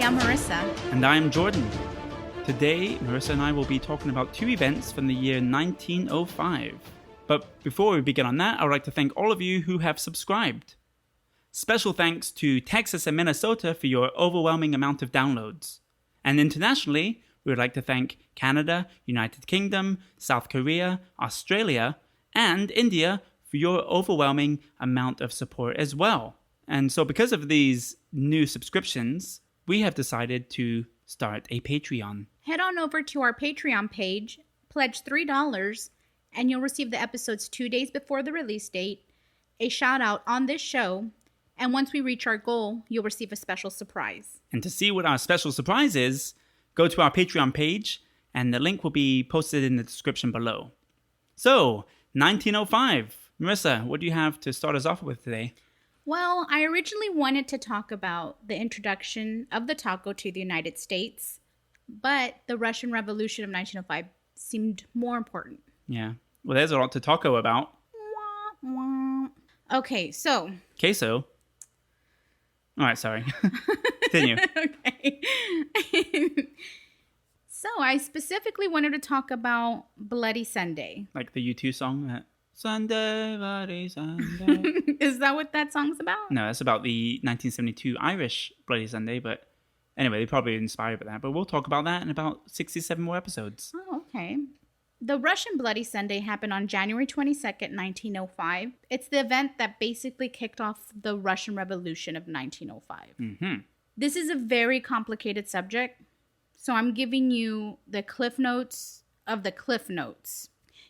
I'm Merisa. And I'm Jordan. Today, Merisa and I will be talking about two events from the year 1905. But before we begin on that, I would like to thank all of you who have subscribed. Special thanks to Texas and Minnesota for your overwhelming amount of downloads. And internationally, we would like to thank Canada, United Kingdom, South Korea, Australia, and India for your overwhelming amount of support as well. And so because of these new subscriptions, we have decided to start a Patreon. Head on over to our Patreon page, pledge $3, and you'll receive the episodes 2 days before the release date, a shout out on this show, and once we reach our goal, you'll receive a special surprise. And to see what our special surprise is, go to our Patreon page, and the link will be posted in the description below. So, 1905. Merisa, what do you have to start us off with today? Well, I originally wanted to talk about the introduction of the taco to the United States, but the Russian Revolution of 1905 seemed more important. Yeah. Well, there's a lot to taco about. Okay, so. Queso. All right, sorry. Continue. Okay. So I specifically wanted to talk about Bloody Sunday. Like the U2 song, Sunday, Bloody Sunday. Is that what that song's about? No, that's about the 1972 Irish Bloody Sunday, but anyway, they probably inspired by that. But we'll talk about that in about 67 more episodes. Oh, okay. The Russian Bloody Sunday happened on January 22nd, 1905. It's the event that basically kicked off the Russian Revolution of 1905. Mm-hmm. This is a very complicated subject, so I'm giving you the Cliff Notes of the Cliff Notes.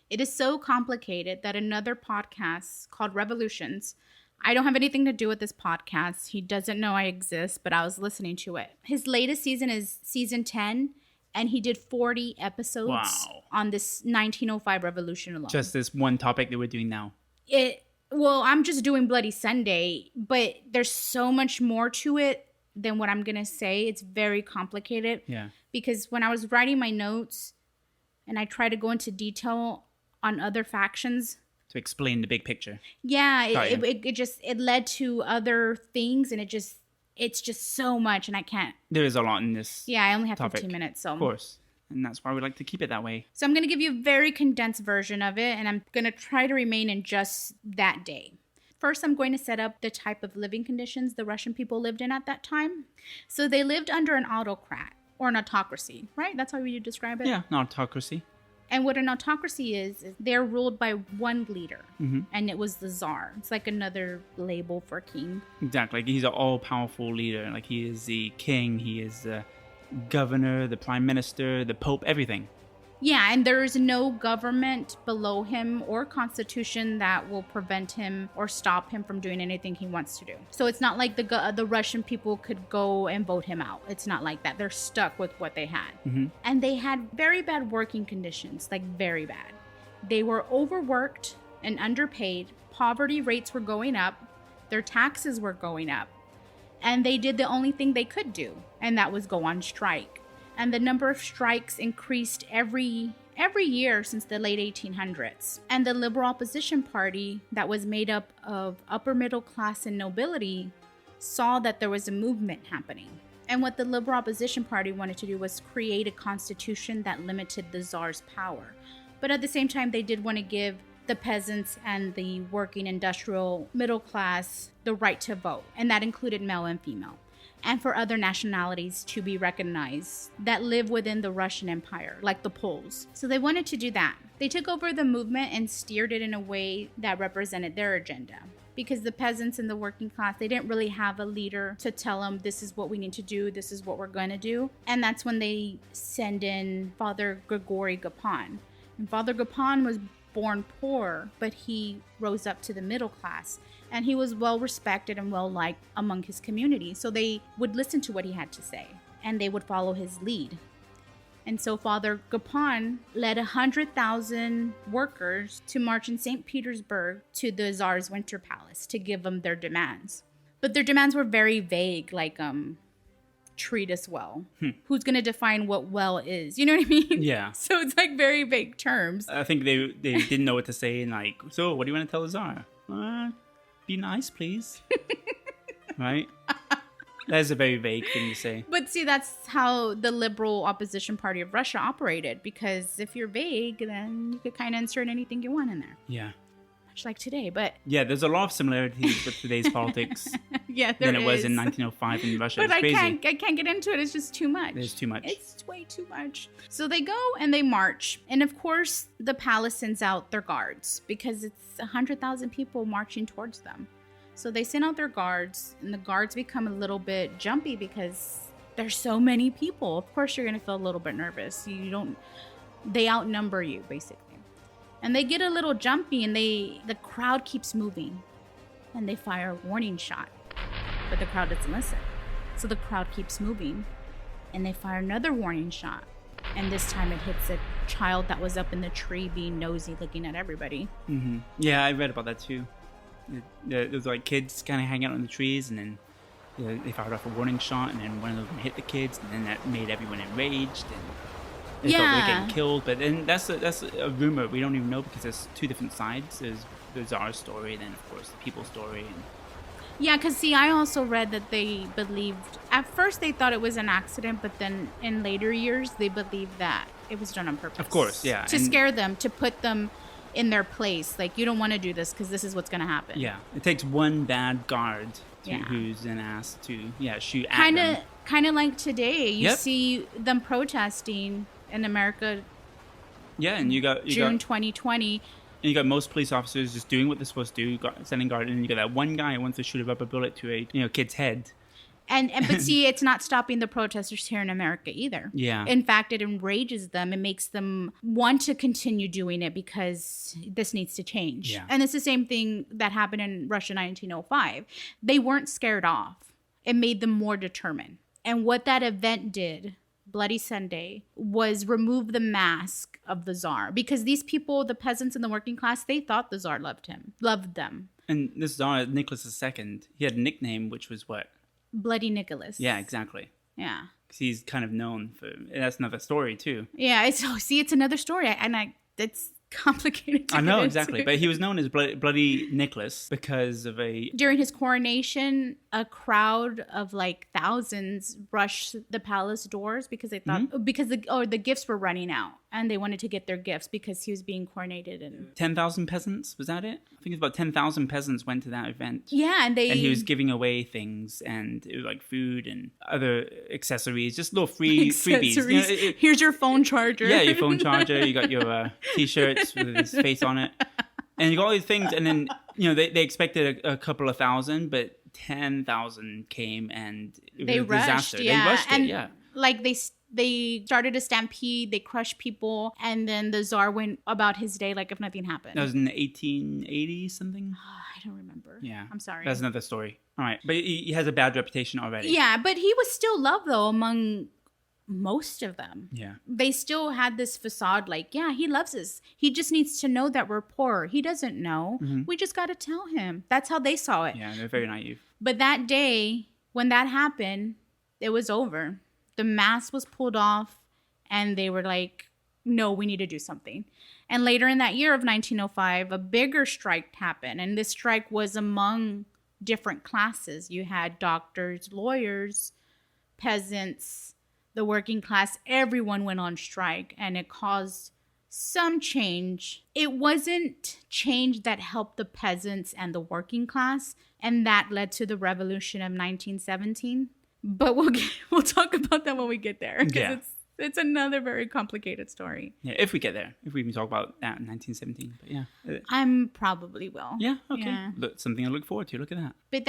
It is so complicated that another podcast called Revolutions, I don't have anything to do with this podcast. He doesn't know I exist, but I was listening to it. His latest season is season 10, and he did 40 episodes on this 1905 revolution alone. Just this one topic that we're doing now. Well, I'm just doing Bloody Sunday, but there's so much more to it than what I'm going to say. It's very complicated. Yeah. Because when I was writing my notes and I try to go into detail on other factions. To explain the big picture. Yeah, it led to other things, and it's just so much, and I can't. There is a lot in this. Yeah, I only have topic. 15 minutes, so. Of course. And that's why we like to keep it that way. So I'm going to give you a very condensed version of it, and I'm going to try to remain in just that day. First, I'm going to set up the type of living conditions the Russian people lived in at that time. So they lived under an autocrat, or an autocracy, right? That's how you describe it? Yeah, an autocracy. And what an autocracy is they're ruled by one leader, and it was the Czar. It's like another label for king. Exactly. Like he's an all-powerful leader. Like he is the king, he is the governor, the prime minister, the pope, everything. Yeah, and there is no government below him or constitution that will prevent him or stop him from doing anything he wants to do. So it's not like the Russian people could go and vote him out. It's not like that. They're stuck with what they had. Mm-hmm. And they had very bad working conditions, like very bad. They were overworked and underpaid. Poverty rates were going up. Their taxes were going up. And they did the only thing they could do, and that was go on strike. And the number of strikes increased every year since the late 1800s. And the Liberal Opposition Party, that was made up of upper middle class and nobility, saw that there was a movement happening. And what the Liberal Opposition Party wanted to do was create a constitution that limited the Tsar's power. But at the same time, they did want to give the peasants and the working industrial middle class the right to vote. And that included male and female. And for other nationalities to be recognized that live within the Russian Empire, like the Poles. So they wanted to do that. They took over the movement and steered it in a way that represented their agenda. Because the peasants and the working class, they didn't really have a leader to tell them, this is what we need to do, this is what we're going to do. And that's when they send in Father Grigori Rasputin. And Father Rasputin was born poor, but he rose up to the middle class. And he was well respected and well liked among his community. So they would listen to what he had to say, and they would follow his lead. And so Father Rasputin led 100,000 workers to march in Saint Petersburg to the Tsar's Winter Palace to give them their demands. But their demands were very vague, like treat us well. Who's going to define what well is? You know what I mean? Yeah. So it's like very vague terms. I think they didn't know what to say. And like, so what do you want to tell the Tsar? Be nice, please. Right? That is a very vague thing to say. But see, that's how the liberal opposition party of Russia operated. Because if you're vague, then you could kind of insert anything you want in there. Yeah. Much like today, but... Yeah, there's a lot of similarities with today's politics than it was in 1905 in Russia. But it's crazy. I can't get into it. It's just too much. It's too much. It's way too much. So they go and they march. And of course, the palace sends out their guards because it's 100,000 people marching towards them. So they send out their guards, and the guards become a little bit jumpy because there's so many people. Of course, you're going to feel a little bit nervous. They outnumber you, basically. And they get a little jumpy, and the crowd keeps moving. And they fire a warning shot. But the crowd doesn't listen. So the crowd keeps moving. And they fire another warning shot. And this time it hits a child that was up in the tree being nosy, looking at everybody. Mm-hmm. Yeah, I read about that too. There was like kids kind of hanging out in the trees, and then they fired off a warning shot, and then one of them hit the kids, and then that made everyone enraged, and they thought they were getting killed. But then that's a rumor. We don't even know because there's two different sides. There's the Czar's story, and then of course the people's story. And yeah, because see, I also read that they believed, at first they thought it was an accident, but then in later years they believed that it was done on purpose. Of course, yeah. To scare them, to put them in their place. Like, you don't want to do this because this is what's going to happen. Yeah, it takes one bad guard who's an ass to shoot at them. Kind of like today, you Yep. see them protesting in America. Yeah, and you got June 2020. And you got most police officers just doing what they're supposed to do, sending guard, and then you got that one guy who wants to shoot a rubber bullet to a kid's head. But see, it's not stopping the protesters here in America either. Yeah. In fact, it enrages them. It makes them want to continue doing it because this needs to change. Yeah. And it's the same thing that happened in Russia 1905. They weren't scared off. It made them more determined. And what that event did, Bloody Sunday, was remove the mask of the Tsar. Because these people, the peasants and the working class, they thought the Tsar loved them. And this Tsar, Nicholas II, he had a nickname which was what? Bloody Nicholas. Yeah, exactly. Yeah. Because he's kind of known for... That's another story, too. Yeah, it's another story. It's complicated to I know, get exactly. into. But he was known as Bloody Nicholas because of a... During his coronation, a crowd of like thousands rushed the palace doors because they thought... Because the gifts were running out. And they wanted to get their gifts because he was being coronated. And 10,000 peasants, was that it? I think it was about 10,000 peasants went to that event. Yeah, and he was giving away things, and it was like food and other accessories, just little freebies. Here's your phone charger. Yeah, your phone charger. You got your T-shirts with his face on it, and you got all these things. And then they expected a couple of thousand, but 10,000 came, and it was a disaster. Yeah. They rushed and it. Yeah, like they started a stampede, they crushed people, and then the Tsar went about his day like if nothing happened. That was in 1880 something. I don't remember. Yeah, I'm sorry. That's another story. All right, but he has a bad reputation already. Yeah, but he was still loved though among most of them. Yeah, they still had this facade like, yeah, he loves us. He just needs to know that we're poor. He doesn't know. We just got to tell him. That's how they saw it. Yeah, they're very naive. But that day, when that happened, it was over. The mask was pulled off, and they were like, no, we need to do something. And later in that year of 1905, a bigger strike happened. And this strike was among different classes. You had doctors, lawyers, peasants, the working class. Everyone went on strike, and it caused some change. It wasn't change that helped the peasants and the working class, and that led to the revolution of 1917. But we'll talk about that when we get there. Yeah. It's another very complicated story. Yeah, if we get there. If we can talk about that in 1917. But yeah. I'm probably will. Yeah, okay. Yeah. But something I look forward to. Look at that. But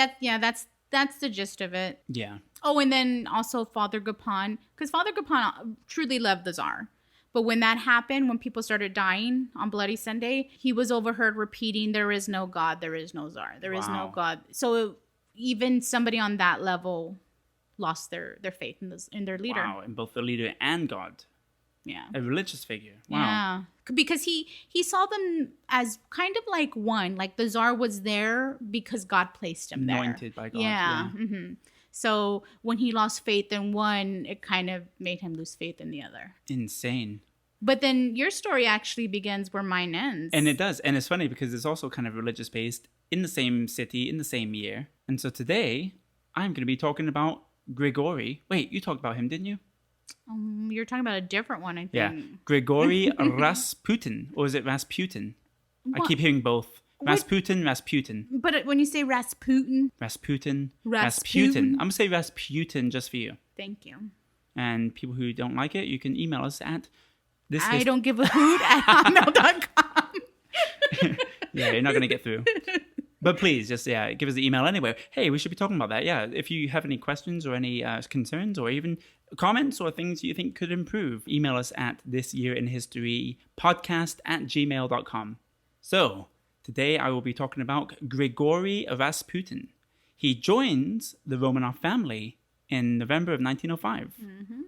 that's the gist of it. Yeah. Oh, and then also Father Gapon, because Father Gapon truly loved the Tsar. But when that happened, when people started dying on Bloody Sunday, he was overheard repeating, there is no God, there is no Tsar, there is no God. So even somebody on that level lost their faith in their leader. Wow, in both the leader and God. Yeah. A religious figure. Wow. Yeah. Because he saw them as kind of like one. Like the Tsar was there because God placed him there. Anointed by God. Yeah. Mm-hmm. So when he lost faith in one, it kind of made him lose faith in the other. Insane. But then your story actually begins where mine ends. And it does. And it's funny because it's also kind of religious based in the same city, in the same year. And so today, I'm going to be talking about Grigori. Wait, you talked about him, didn't you? You're talking about a different one, I think. Yeah. Grigori Rasputin. Or is it Rasputin? What? I keep hearing both. Rasputin. But when you say Rasputin. Rasputin. I'm going to say Rasputin just for you. Thank you. And people who don't like it, you can email us at this. I don't give a hoot at hotmail.com. Yeah, you're not going to get through. But please, just give us the email anyway. Hey, we should be talking about that. Yeah, if you have any questions or any concerns or even comments or things you think could improve, email us at thisyearinhistorypodcast@gmail.com. So, today I will be talking about Grigori Rasputin. He joins the Romanov family in November of 1905. Mm-hmm.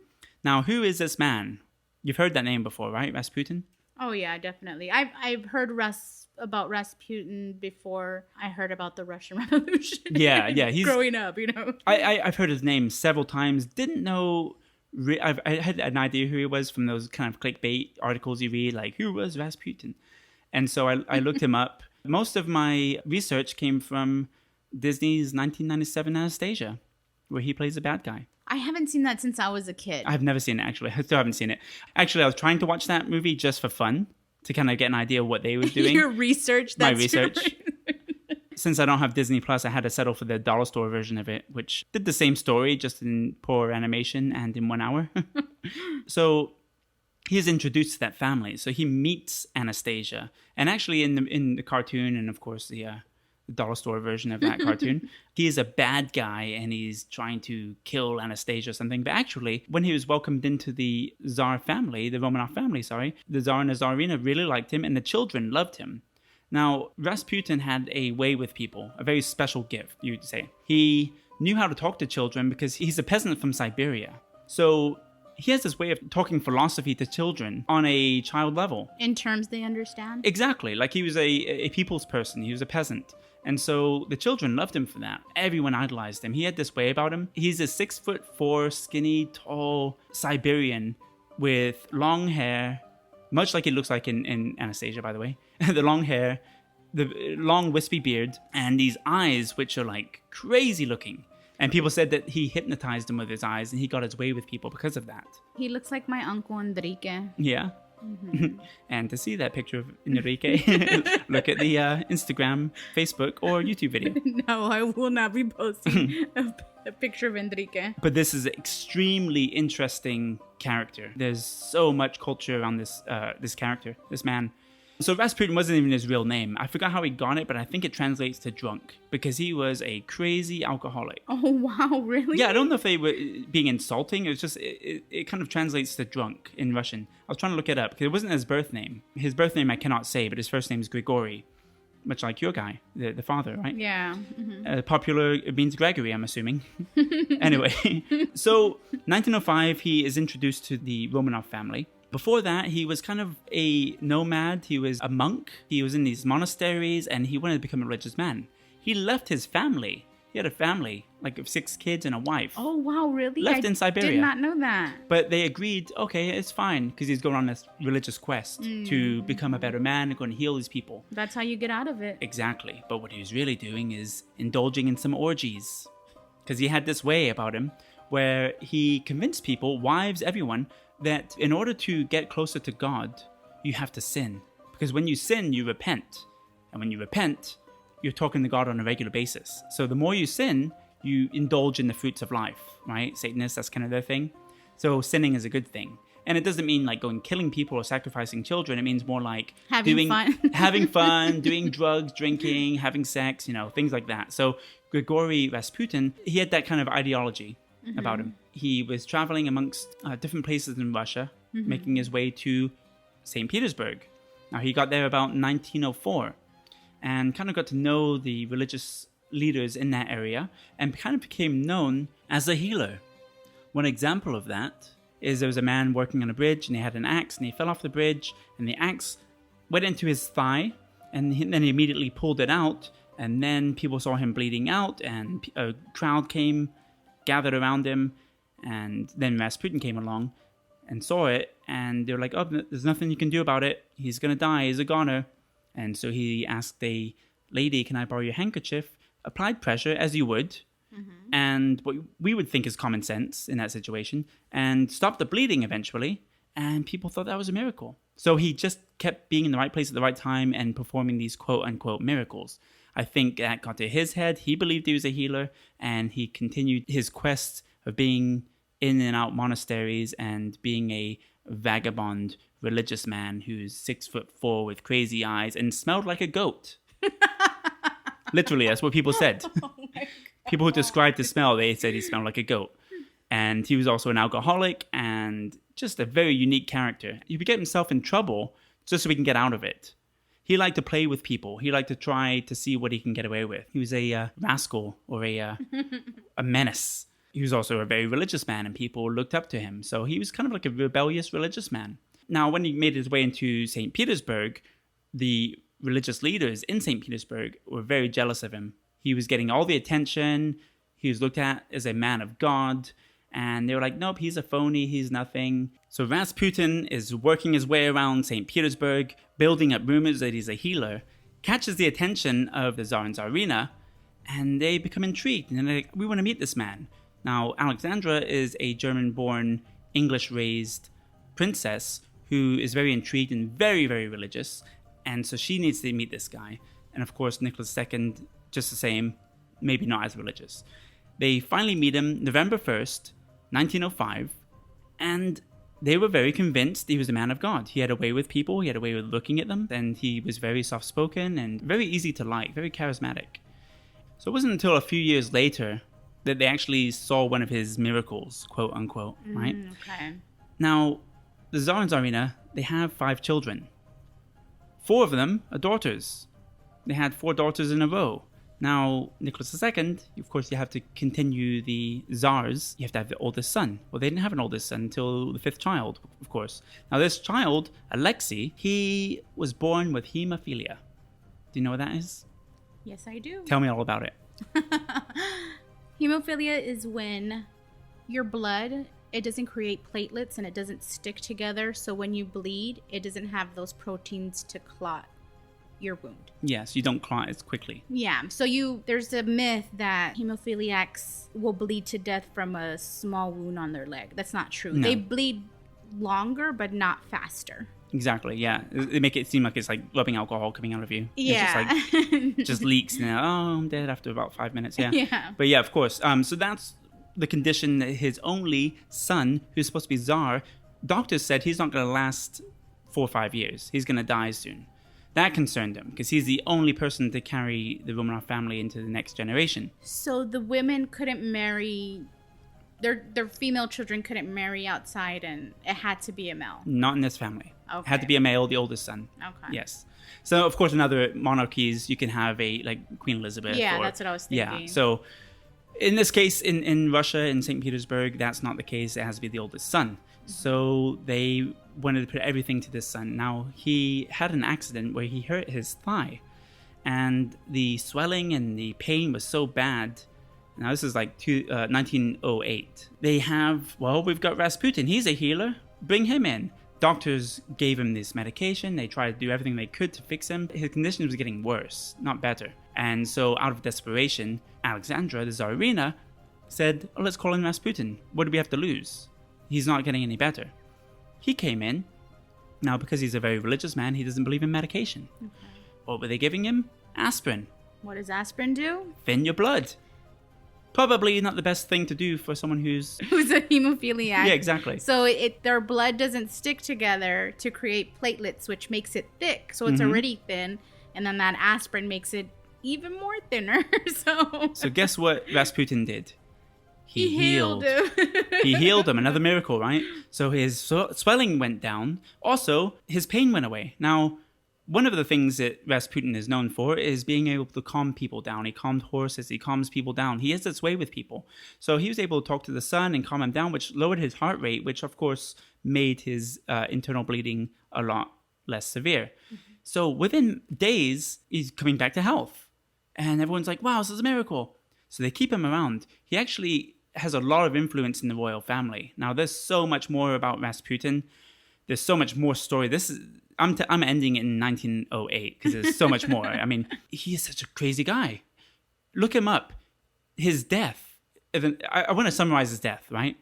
Now, who is this man? You've heard that name before, right? Rasputin? Oh, yeah, definitely. I've heard about Rasputin before I heard about the Russian Revolution. Yeah. He's growing up, you know. I've heard his name several times. Didn't know. I had an idea who he was from those kind of clickbait articles you read, like, who was Rasputin? And so I looked him up. Most of my research came from Disney's 1997 Anastasia, where he plays a bad guy. I haven't seen that since I was a kid. I've never seen it, actually. I still haven't seen it. Actually, I was trying to watch that movie just for fun, to kind of get an idea of what they were doing. Your research? My research. Since I don't have Disney Plus, I had to settle for the dollar store version of it, which did the same story, just in poor animation and in 1 hour. So he is introduced to that family. So he meets Anastasia. And actually in the cartoon, and of course the dollar store version of that cartoon, he is a bad guy and he's trying to kill Anastasia or something. But actually, when he was welcomed into the Tsar family, the Romanov family, the Tsar and the Tsarina really liked him and the children loved him. Now, Rasputin had a way with people, a very special gift, you'd say. He knew how to talk to children because he's a peasant from Siberia. So he has this way of talking philosophy to children on a child level. In terms they understand? Exactly. Like he was a people's person. He was a peasant. And so the children loved him for that. Everyone idolized him. He had this way about him. He's a 6'4", skinny, tall Siberian with long hair, much like it looks like in Anastasia, by the way. The long hair, the long wispy beard, and these eyes, which are like crazy looking. And people said that he hypnotized them with his eyes and he got his way with people because of that. He looks like my uncle Enrique. Yeah. Mm-hmm. And to see that picture of Enrique, look at the Instagram, Facebook, or YouTube video. No, I will not be posting a picture of Enrique. But this is an extremely interesting character. There's so much culture around this character, this man. So Rasputin wasn't even his real name. I forgot how he got it, but I think it translates to drunk because he was a crazy alcoholic. Oh, wow, really? Yeah, I don't know if they were being insulting. It was just, it kind of translates to drunk in Russian. I was trying to look it up because it wasn't his birth name. His birth name I cannot say, but his first name is Grigori, much like your guy, the father, right? Yeah. Mm-hmm. Popular, it means Gregory, I'm assuming. Anyway, so 1905, he is introduced to the Romanov family. Before that, he was kind of a nomad. He was a monk. He was in these monasteries and he wanted to become a religious man. He left his family. He had a family, like of 6 kids and a wife. Oh, wow, really? Left in Siberia. I did not know that. But they agreed, okay, it's fine, because he's going on this religious quest to become a better man and going to heal his people. That's how you get out of it. Exactly. But what he was really doing is indulging in some orgies. Because he had this way about him where he convinced people, wives, everyone, that in order to get closer to God, you have to sin. Because when you sin, you repent. And when you repent, you're talking to God on a regular basis. So the more you sin, you indulge in the fruits of life, right? Satanists, that's kind of their thing. So sinning is a good thing. And it doesn't mean like going killing people or sacrificing children. It means more like having fun, doing drugs, drinking, having sex, things like that. So Grigori Rasputin, he had that kind of ideology about him. He was traveling amongst different places in Russia, making his way to Saint Petersburg. Now, he got there about 1904 and kind of got to know the religious leaders in that area and kind of became known as a healer. One example of that is there was a man working on a bridge and he had an axe and he fell off the bridge and the axe went into his thigh and then he immediately pulled it out and then people saw him bleeding out and a crowd came, gathered around him, and then Rasputin came along and saw it and they were like, oh, there's nothing you can do about it. He's going to die. He's a goner. And so he asked a lady, can I borrow your handkerchief? Applied pressure, as you would, and what we would think is common sense in that situation, and stopped the bleeding eventually, and people thought that was a miracle. So he just kept being in the right place at the right time and performing these quote-unquote miracles. I think that got to his head. He believed he was a healer, and he continued his quest of being in and out monasteries and being a vagabond religious man who's 6'4" with crazy eyes and smelled like a goat. Literally, that's what people said. Oh my People who described the smell, they said he smelled like a goat. And he was also an alcoholic and just a very unique character. He would get himself in trouble just so he can get out of it. He liked to play with people. He liked to try to see what he can get away with. He was a rascal or a menace. He was also a very religious man, and people looked up to him. So he was kind of like a rebellious religious man. Now, when he made his way into Saint Petersburg, the religious leaders in Saint Petersburg were very jealous of him. He was getting all the attention. He was looked at as a man of God. And they were like, nope, he's a phony. He's nothing. So Rasputin is working his way around St. Petersburg, building up rumors that he's a healer, catches the attention of the Tsar and Tsarina, and they become intrigued. And they're like, we want to meet this man. Now, Alexandra is a German-born, English-raised princess who is very intrigued and very, very religious. And so she needs to meet this guy. And of course, Nicholas II, just the same, maybe not as religious. They finally meet him November 1st, 1905, and they were very convinced he was a man of God. He had a way with people, he had a way with looking at them, and he was very soft-spoken and very easy to like, very charismatic. So it wasn't until a few years later that they actually saw one of his miracles, quote-unquote, right? Okay. Now, the Tsar and Tsarina, they have 5 children. 4 of them are daughters. They had 4 daughters in a row. Now, Nicholas II, of course, you have to continue the Tsars. You have to have the oldest son. Well, they didn't have an oldest son until the 5th child, of course. Now, this child, Alexei, he was born with hemophilia. Do you know what that is? Yes, I do. Tell me all about it. Hemophilia is when your blood, it doesn't create platelets and it doesn't stick together. So when you bleed, it doesn't have those proteins to clot your wound. Yes, you don't clot as quickly. Yeah, so there's a myth that hemophiliacs will bleed to death from a small wound on their leg. That's not true. No. They bleed longer, but not faster. Exactly, yeah. They make it seem like it's like rubbing alcohol coming out of you. Yeah. It's just like, just leaks and I'm dead after about 5 minutes, yeah. Yeah. But yeah, of course. So that's the condition that his only son, who's supposed to be Tsar, doctors said he's not going to last 4 or 5 years. He's going to die soon. That concerned him because he's the only person to carry the Romanov family into the next generation. So the women couldn't marry, their female children couldn't marry outside, and it had to be a male. Not in this family. Okay. It had to be a male, the oldest son. Okay. Yes. So, of course, in other monarchies, you can have like Queen Elizabeth. Yeah, that's what I was thinking. Yeah, so in this case, in Russia, in St. Petersburg, that's not the case. It has to be the oldest son. So they wanted to put everything to this son. Now, he had an accident where he hurt his thigh. And the swelling and the pain was so bad. Now, this is like 1908. We've got Rasputin. He's a healer. Bring him in. Doctors gave him this medication. They tried to do everything they could to fix him. His condition was getting worse, not better. And so, out of desperation, Alexandra, the Tsarina, said, let's call in Rasputin. What do we have to lose? He's not getting any better. He came in. Now, because he's a very religious man, he doesn't believe in medication. Okay. What were they giving him? Aspirin. What does aspirin do? Thin your blood. Probably not the best thing to do for someone who's a hemophiliac. Yeah, exactly. So their blood doesn't stick together to create platelets, which makes it thick. So it's already thin. And then that aspirin makes it even more thinner. So guess what Rasputin did? He healed him. He healed him. Another miracle, right? So his swelling went down. Also, his pain went away. Now, one of the things that Rasputin is known for is being able to calm people down. He calmed horses. He calms people down. He has this way with people. So he was able to talk to the son and calm him down, which lowered his heart rate, which, of course, made his internal bleeding a lot less severe. Mm-hmm. So within days, he's coming back to health. And everyone's like, wow, this is a miracle. So they keep him around. He actually has a lot of influence in the royal family. Now, there's so much more about Rasputin. There's so much more story. I'm ending it in 1908 because there's so much more. I mean, he is such a crazy guy. Look him up. his death, I want to summarize his death, right?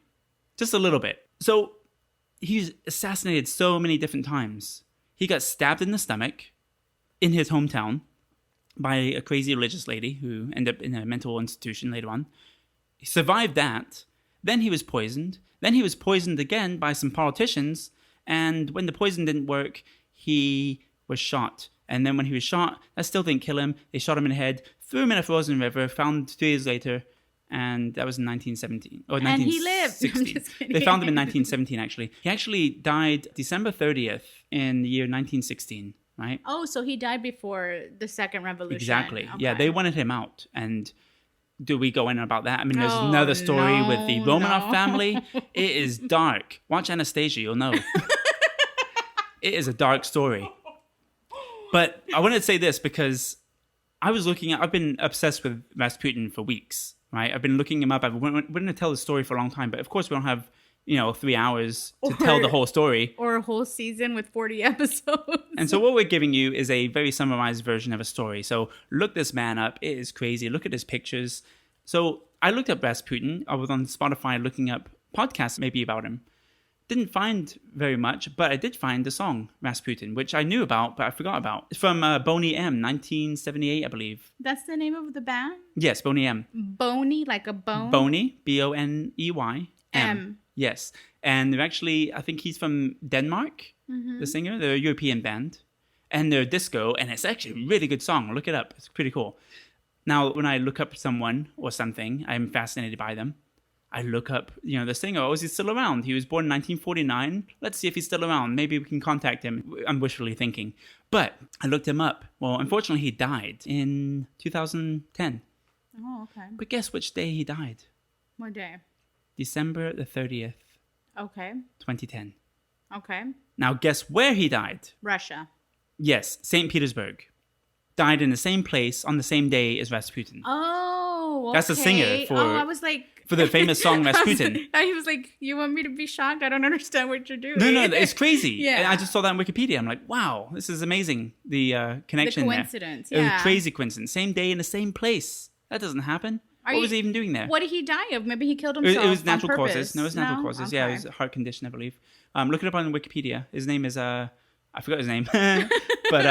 Just a little bit. So he was assassinated so many different times. He got stabbed in the stomach in his hometown by a crazy religious lady who ended up in a mental institution later on. He survived that. Then he was poisoned. Then he was poisoned again by some politicians. And when the poison didn't work, he was shot. And then when he was shot, that still didn't kill him. They shot him in the head, threw him in a frozen river, found 2 years later. And that was in 1917. Or 1916. And he lived. I'm just kidding. They found him in 1917, actually. He actually died December 30th in the year 1916, right? Oh, so he died before the Second Revolution. Exactly. Okay. Yeah, they wanted him out. And do we go in about that? I mean, there's another story with the Romanov family. It is dark. Watch Anastasia, you'll know. It is a dark story. But I wanted to say this because I've been obsessed with Rasputin for weeks, right? I've been looking him up. We're going to tell the story for a long time, but of course we don't have, 3 hours to tell the whole story. Or a whole season with 40 episodes. And so what we're giving you is a very summarized version of a story. So look this man up. It is crazy. Look at his pictures. So I looked up Rasputin. I was on Spotify looking up podcasts maybe about him. Didn't find very much, but I did find the song Rasputin, which I knew about, but I forgot about. It's from Boney M, 1978, I believe. That's the name of the band? Yes, Boney M. Boney, like a bone? Boney, Boney. M. Yes. And they're actually, I think he's from Denmark, the singer. They're a European band. And they're disco, and it's actually a really good song. Look it up. It's pretty cool. Now, when I look up someone or something, I'm fascinated by them. I look up, the singer. Oh, is he still around? He was born in 1949. Let's see if he's still around. Maybe we can contact him. I'm wishfully thinking. But I looked him up. Well, unfortunately, he died in 2010. Oh, okay. But guess which day he died? What day? December the 30th. Okay. 2010. Okay. Now, guess where he died? Russia. Yes, Saint Petersburg. Died in the same place on the same day as Rasputin. Oh, okay. That's the singer for... Oh, I was like... For the famous song Rasputin. I was like, you want me to be shocked? I don't understand what you're doing. No, it's crazy. Yeah. And I just saw that on Wikipedia. I'm like, wow, this is amazing. The connection the there. coincidence, It was yeah. a crazy coincidence. Same day in the same place. That doesn't happen. What was he even doing there? What did he die of? Maybe he killed himself. It was natural on purpose. causes. No, it was natural causes. Okay. Yeah, it was a heart condition, I believe. Look it up on Wikipedia. His name is I forgot his name. But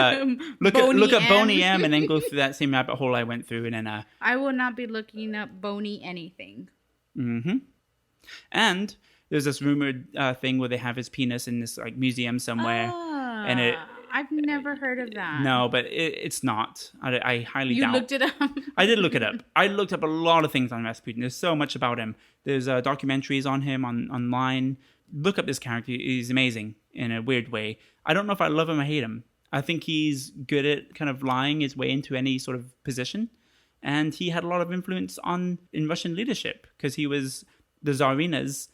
look up Boney M and then go through that same rabbit hole I went through, and then I will not be looking up Boney anything. Mm-hmm. And there's this rumored thing where they have his penis in this museum somewhere, and I've never heard of that. No, but it's not. I highly doubt. You looked it up? I did look it up. I looked up a lot of things on Rasputin. There's so much about him. There's documentaries on him online. Look up this character. He's amazing in a weird way. I don't know if I love him or hate him. I think he's good at kind of lying his way into any sort of position. And he had a lot of influence in Russian leadership because he was the Tsarina's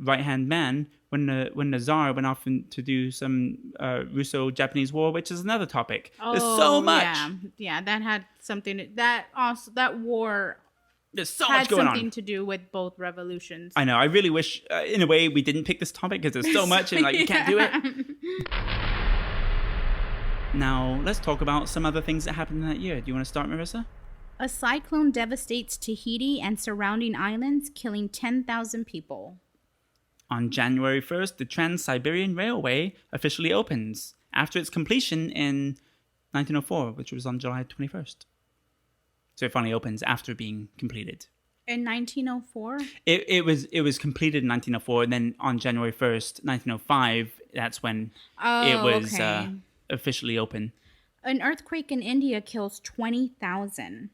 right-hand man when the Tsar went off to do some Russo-Japanese war, which is another topic. There's so much. Yeah, that had something. That war. There's so much going on. Had something to do with both revolutions. I know. I really wish, in a way, we didn't pick this topic because there's so much and you can't do it. Now, let's talk about some other things that happened in that year. Do you want to start, Merisa? A cyclone devastates Tahiti and surrounding islands, killing 10,000 people. On January 1st, the Trans-Siberian Railway officially opens after its completion in 1904, which was on July 21st. So it finally opens after being completed. In 1904? It was completed in 1904, and then on January 1st, 1905, that's when it was officially open. An earthquake in India kills 20,000.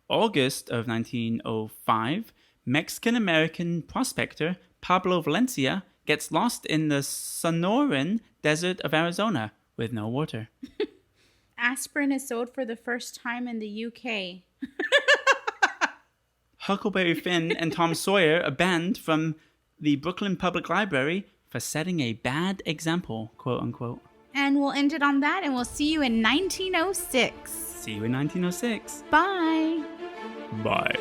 August of 1905, Mexican-American prospector Pablo Valencia gets lost in the Sonoran Desert of Arizona with no water. Aspirin is sold for the first time in the UK. Huckleberry Finn and Tom Sawyer are banned from the Brooklyn Public Library for setting a bad example, quote unquote. And we'll end it on that, and we'll see you in 1906. See you in 1906. Bye. Bye.